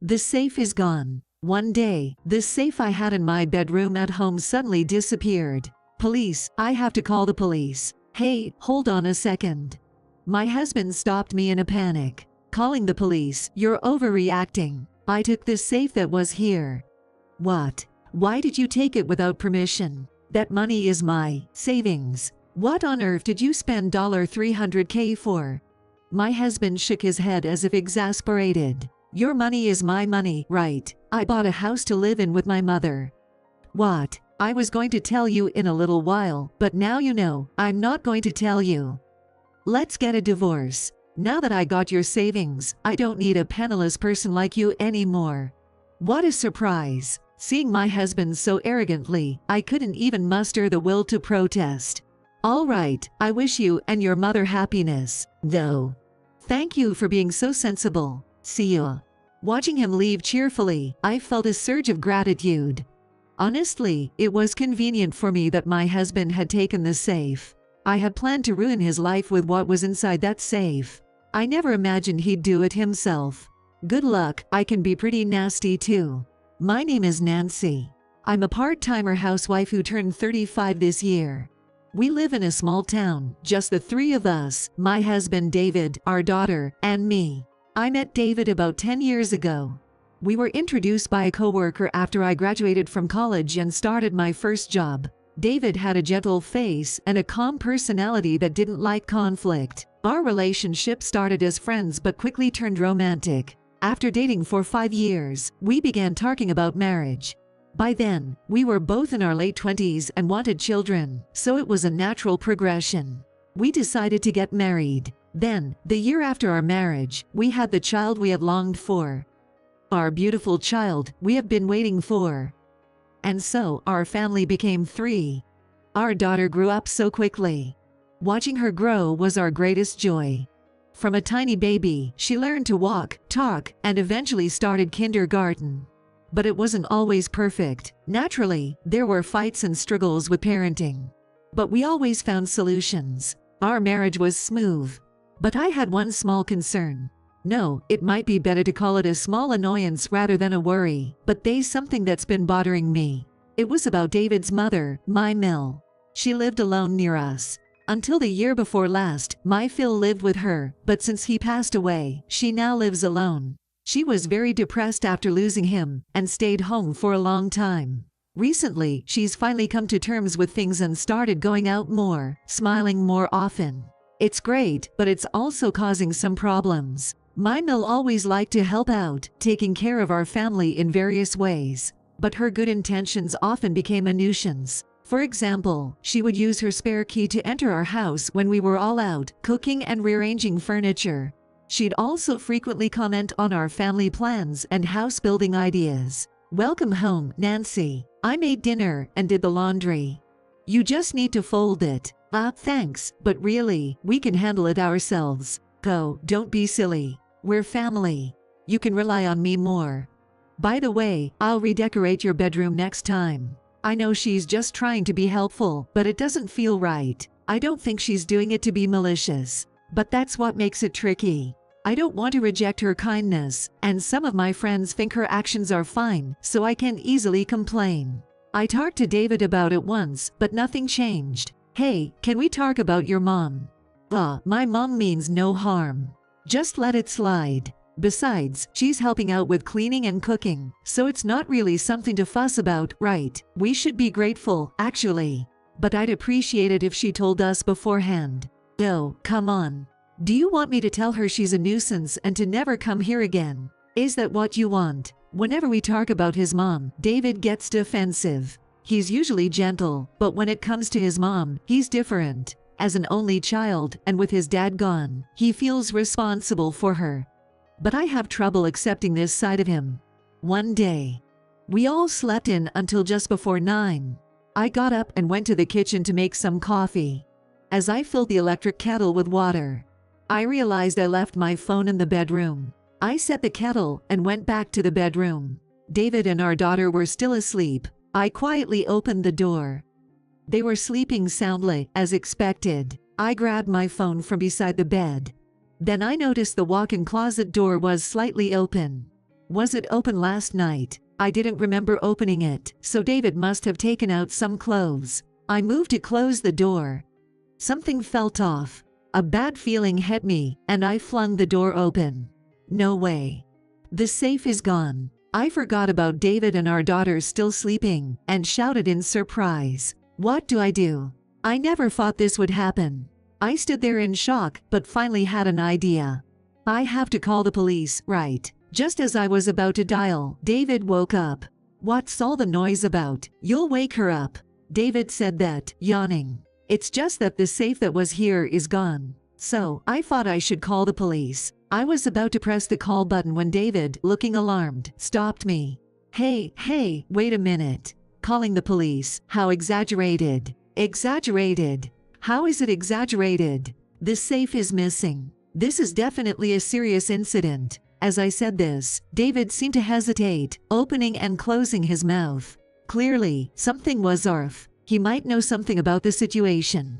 The safe is gone. One day, the safe I had in my bedroom at home suddenly disappeared. Police, I have to call the police. Hey, hold on a second. My husband stopped me in a panic. Calling the police, you're overreacting. I took this safe that was here. What? Why did you take it without permission? That money is my savings. What on earth did you spend $300K for? My husband shook his head as if exasperated. Your money is my money, right? I bought a house to live in with my mother. What? I was going to tell you in a little while, but now you know, I'm not going to tell you. Let's get a divorce. Now that I got your savings, I don't need a penniless person like you anymore. What a surprise. Seeing my husband so arrogantly, I couldn't even muster the will to protest. All right, I wish you and your mother happiness, though. Thank you for being so sensible. See ya. Watching him leave cheerfully, I felt a surge of gratitude. Honestly, it was convenient for me that my husband had taken the safe. I had planned to ruin his life with what was inside that safe. I never imagined he'd do it himself. Good luck, I can be pretty nasty too. My name is Nancy. I'm a part-timer housewife who turned 35 this year. We live in a small town, just the three of us, my husband David, our daughter, and me. I met David about 10 years ago. We were introduced by a coworker after I graduated from college and started my first job. David had a gentle face and a calm personality that didn't like conflict. Our relationship started as friends but quickly turned romantic. After dating for 5 years, we began talking about marriage. By then, we were both in our late 20s and wanted children, so it was a natural progression. We decided to get married. Then, the year after our marriage, we had the child we had longed for. Our beautiful child we have been waiting for. And so, our family became 3. Our daughter grew up so quickly. Watching her grow was our greatest joy. From a tiny baby, she learned to walk, talk, and eventually started kindergarten. But it wasn't always perfect. Naturally, there were fights and struggles with parenting. But we always found solutions. Our marriage was smooth. But I had one small concern. No, it might be better to call it a small annoyance rather than a worry, but there's something that's been bothering me. It was about David's mother, my Mill. She lived alone near us. Until the year before last, my Phil lived with her, but since he passed away, she now lives alone. She was very depressed after losing him, and stayed home for a long time. Recently, she's finally come to terms with things and started going out more, smiling more often. It's great, but it's also causing some problems. My Mill always liked to help out, taking care of our family in various ways. But her good intentions often became a nuisance. For example, she would use her spare key to enter our house when we were all out, cooking and rearranging furniture. She'd also frequently comment on our family plans and house-building ideas. Welcome home, Nancy. I made dinner and did the laundry. You just need to fold it. Thanks, but really, we can handle it ourselves. Go, don't be silly. We're family. You can rely on me more. By the way, I'll redecorate your bedroom next time. I know she's just trying to be helpful, but it doesn't feel right. I don't think she's doing it to be malicious. But that's what makes it tricky. I don't want to reject her kindness, and some of my friends think her actions are fine, so I can easily complain. I talked to David about it once, but nothing changed. Hey, can we talk about your mom? My mom means no harm. Just let it slide. Besides, she's helping out with cleaning and cooking, so it's not really something to fuss about, right? We should be grateful, actually. But I'd appreciate it if she told us beforehand. No, come on. Do you want me to tell her she's a nuisance and to never come here again? Is that what you want? Whenever we talk about his mom, David gets defensive. He's usually gentle, but when it comes to his mom, he's different. As an only child, and with his dad gone, he feels responsible for her. But I have trouble accepting this side of him. One day, we all slept in until just before 9. I got up and went to the kitchen to make some coffee. As I filled the electric kettle with water, I realized I left my phone in the bedroom. I set the kettle and went back to the bedroom. David and our daughter were still asleep. I quietly opened the door. They were sleeping soundly, as expected. I grabbed my phone from beside the bed. Then I noticed the walk-in closet door was slightly open. Was it open last night? I didn't remember opening it, so David must have taken out some clothes. I moved to close the door. Something felt off. A bad feeling hit me, and I flung the door open. No way. The safe is gone. I forgot about David and our daughter still sleeping, and shouted in surprise. What do I do? I never thought this would happen. I stood there in shock, but finally had an idea. I have to call the police, right? Just as I was about to dial, David woke up. What's all the noise about? You'll wake her up. David said that, yawning. It's just that the safe that was here is gone. So, I thought I should call the police. I was about to press the call button when David, looking alarmed, stopped me. Hey, wait a minute. Calling the police, how exaggerated. Exaggerated. How is it exaggerated? The safe is missing. This is definitely a serious incident. As I said this, David seemed to hesitate, opening and closing his mouth. Clearly, something was off. He might know something about the situation.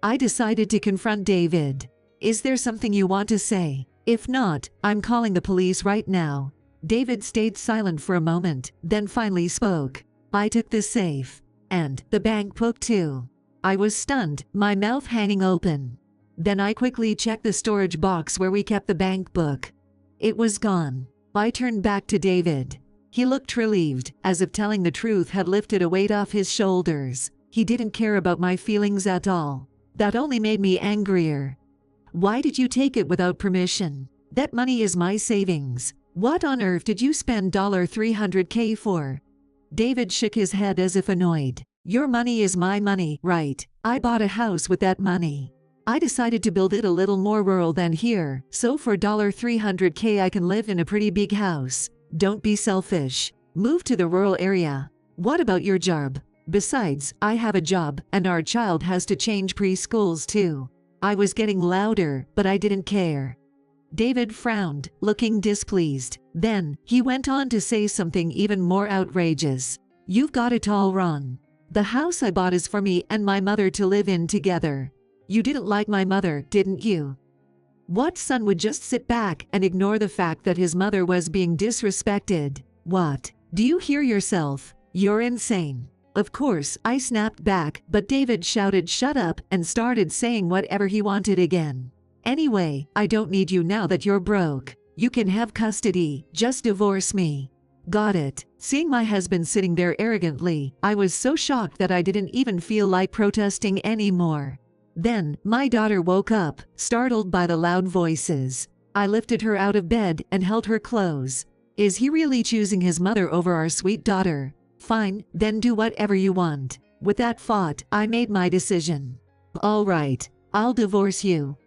I decided to confront David. Is there something you want to say? If not, I'm calling the police right now. David stayed silent for a moment, then finally spoke. I took the safe. And the bank book too. I was stunned, my mouth hanging open. Then I quickly checked the storage box where we kept the bank book. It was gone. I turned back to David. He looked relieved, as if telling the truth had lifted a weight off his shoulders. He didn't care about my feelings at all. That only made me angrier. Why did you take it without permission? That money is my savings. What on earth did you spend $300K for? David shook his head as if annoyed. Your money is my money, right? I bought a house with that money. I decided to build it a little more rural than here, so for $300K I can live in a pretty big house. Don't be selfish. Move to the rural area. What about your job? Besides, I have a job, and our child has to change preschools too. I was getting louder, but I didn't care. David frowned, looking displeased. Then, he went on to say something even more outrageous. You've got it all wrong. The house I bought is for me and my mother to live in together. You didn't like my mother, didn't you? What son would just sit back and ignore the fact that his mother was being disrespected? What? Do you hear yourself? You're insane. Of course, I snapped back, but David shouted shut up and started saying whatever he wanted again. Anyway, I don't need you now that you're broke. You can have custody, just divorce me. Got it. Seeing my husband sitting there arrogantly, I was so shocked that I didn't even feel like protesting anymore. Then, my daughter woke up, startled by the loud voices. I lifted her out of bed and held her close. Is he really choosing his mother over our sweet daughter? Fine, then do whatever you want. With that thought, I made my decision. All right, I'll divorce you.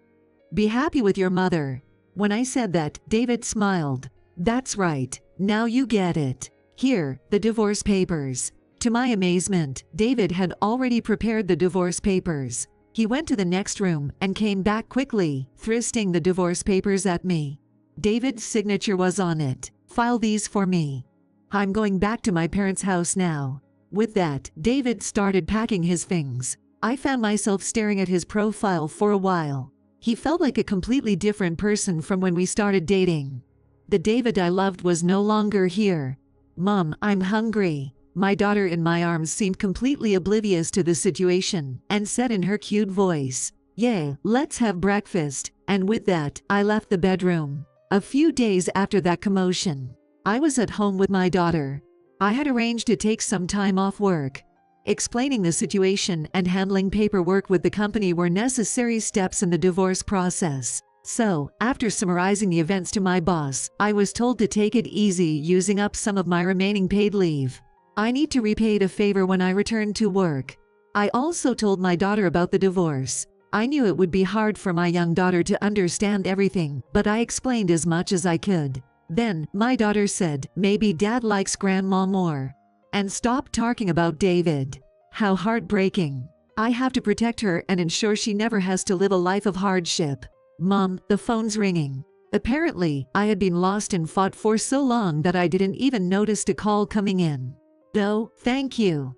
Be happy with your mother. When I said that, David smiled. That's right, now you get it. Here, the divorce papers. To my amazement, David had already prepared the divorce papers. He went to the next room and came back quickly, thrusting the divorce papers at me. David's signature was on it. File these for me. I'm going back to my parents' house now. With that, David started packing his things. I found myself staring at his profile for a while. He felt like a completely different person from when we started dating. The David I loved was no longer here. Mom, I'm hungry. My daughter in my arms seemed completely oblivious to the situation and said in her cute voice, "Yeah, let's have breakfast." And with that, I left the bedroom. A few days after that commotion, I was at home with my daughter. I had arranged to take some time off work. Explaining the situation and handling paperwork with the company were necessary steps in the divorce process. So, after summarizing the events to my boss, I was told to take it easy using up some of my remaining paid leave. I need to repay a favor when I return to work. I also told my daughter about the divorce. I knew it would be hard for my young daughter to understand everything, but I explained as much as I could. Then, my daughter said, maybe Dad likes Grandma more. And stopped talking about David. How heartbreaking. I have to protect her and ensure she never has to live a life of hardship. Mom, the phone's ringing. Apparently, I had been lost in thought for so long that I didn't even notice the call coming in. No, thank you.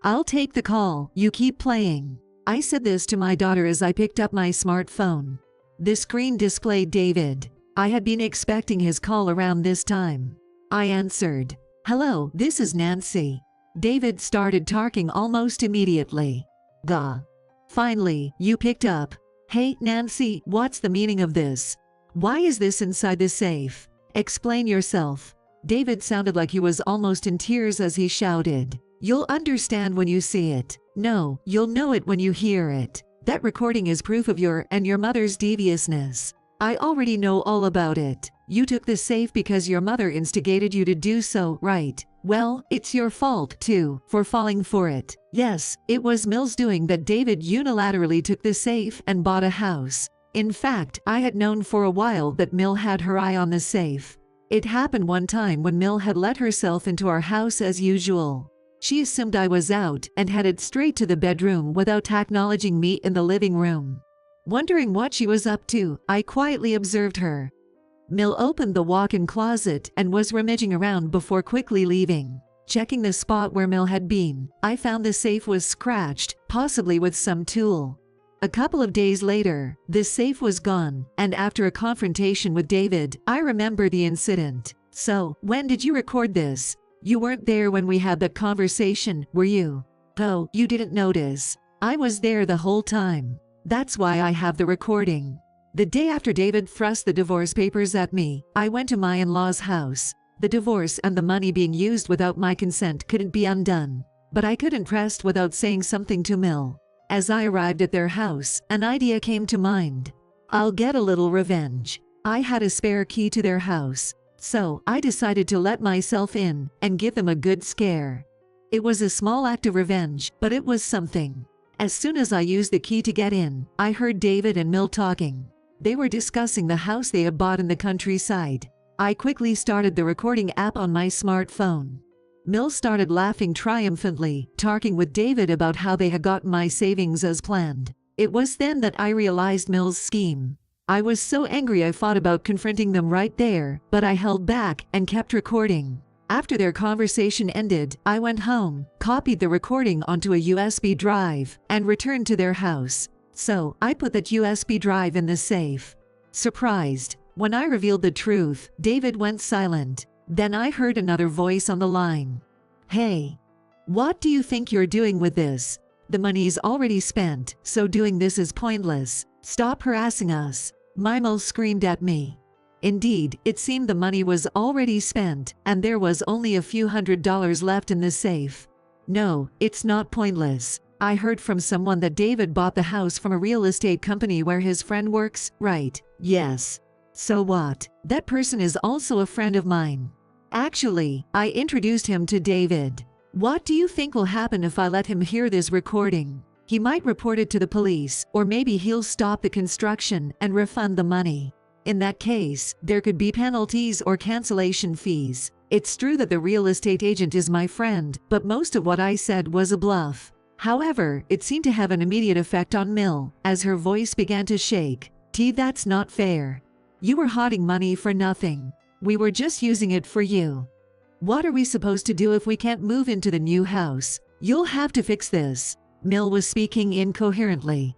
I'll take the call, you keep playing. I said this to my daughter as I picked up my smartphone. The screen displayed David. I had been expecting his call around this time. I answered. "Hello, this is Nancy." David started talking almost immediately. Gah. Finally, you picked up. "Hey, Nancy, what's the meaning of this? Why is this inside the safe? Explain yourself." David sounded like he was almost in tears as he shouted. "You'll understand when you see it. No, you'll know it when you hear it. That recording is proof of your and your mother's deviousness. I already know all about it. You took the safe because your mother instigated you to do so, right? Well, it's your fault, too, for falling for it. Yes, it was Mill's doing that David unilaterally took the safe and bought a house. In fact, I had known for a while that Mill had her eye on the safe. It happened one time when Mill had let herself into our house as usual. She assumed I was out and headed straight to the bedroom without acknowledging me in the living room. Wondering what she was up to, I quietly observed her. Mill opened the walk-in closet and was rummaging around before quickly leaving. Checking the spot where Mill had been, I found the safe was scratched, possibly with some tool. A couple of days later, the safe was gone, and after a confrontation with David, I remember the incident. "So, when did you record this? You weren't there when we had that conversation, were you?" "Oh, you didn't notice. I was there the whole time. That's why I have the recording." The day after David thrust the divorce papers at me, I went to my in-laws' house. The divorce and the money being used without my consent couldn't be undone. But I couldn't rest without saying something to Mill. As I arrived at their house, an idea came to mind. I'll get a little revenge. I had a spare key to their house, so I decided to let myself in and give them a good scare. It was a small act of revenge, but it was something. As soon as I used the key to get in, I heard David and Mill talking. They were discussing the house they had bought in the countryside. I quickly started the recording app on my smartphone. Mill started laughing triumphantly, talking with David about how they had gotten my savings as planned. It was then that I realized Mill's scheme. I was so angry I thought about confronting them right there, but I held back and kept recording. After their conversation ended, I went home, copied the recording onto a USB drive, and returned to their house. So, I put that USB drive in the safe. Surprised, when I revealed the truth, David went silent. Then I heard another voice on the line. "Hey, what do you think you're doing with this? The money's already spent, so doing this is pointless. Stop harassing us." Mill screamed at me. Indeed, it seemed the money was already spent, and there was only a few $100s left in the safe. "No, it's not pointless. I heard from someone that David bought the house from a real estate company where his friend works, right? Yes. So what? That person is also a friend of mine. Actually, I introduced him to David. What do you think will happen if I let him hear this recording? He might report it to the police, or maybe he'll stop the construction and refund the money. In that case, there could be penalties or cancellation fees. It's true that the real estate agent is my friend, but most of what I said was a bluff." However, it seemed to have an immediate effect on Mill, as her voice began to shake. That's not fair. You were hiding money for nothing. We were just using it for you. What are we supposed to do if we can't move into the new house? You'll have to fix this." Mill was speaking incoherently.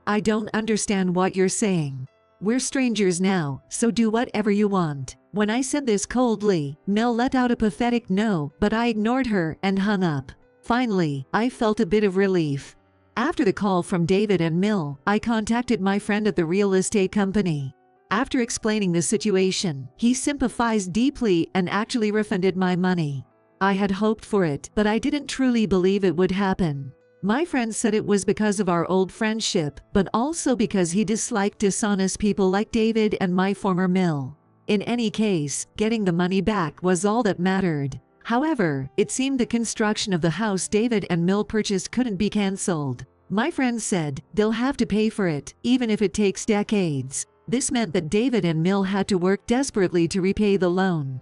"I don't understand what you're saying. We're strangers now, so do whatever you want." When I said this coldly, Mill let out a pathetic no, but I ignored her and hung up. Finally, I felt a bit of relief. After the call from David and Mill, I contacted my friend at the real estate company. After explaining the situation, he sympathized deeply and actually refunded my money. I had hoped for it, but I didn't truly believe it would happen. My friend said it was because of our old friendship, but also because he disliked dishonest people like David and my former Mill. In any case, getting the money back was all that mattered. However, it seemed the construction of the house David and Mill purchased couldn't be cancelled. My friend said they'll have to pay for it, even if it takes decades. This meant that David and Mill had to work desperately to repay the loan.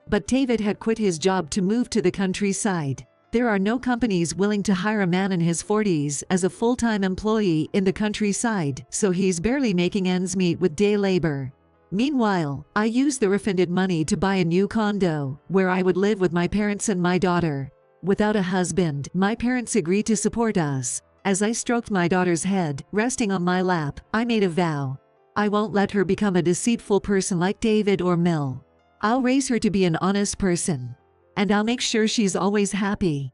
But David had quit his job to move to the countryside. There are no companies willing to hire a man in his 40s as a full-time employee in the countryside, so he's barely making ends meet with day labor. Meanwhile, I used the refunded money to buy a new condo, where I would live with my parents and my daughter. Without a husband, my parents agreed to support us. As I stroked my daughter's head, resting on my lap, I made a vow. I won't let her become a deceitful person like David or Mill. I'll raise her to be an honest person. And I'll make sure she's always happy.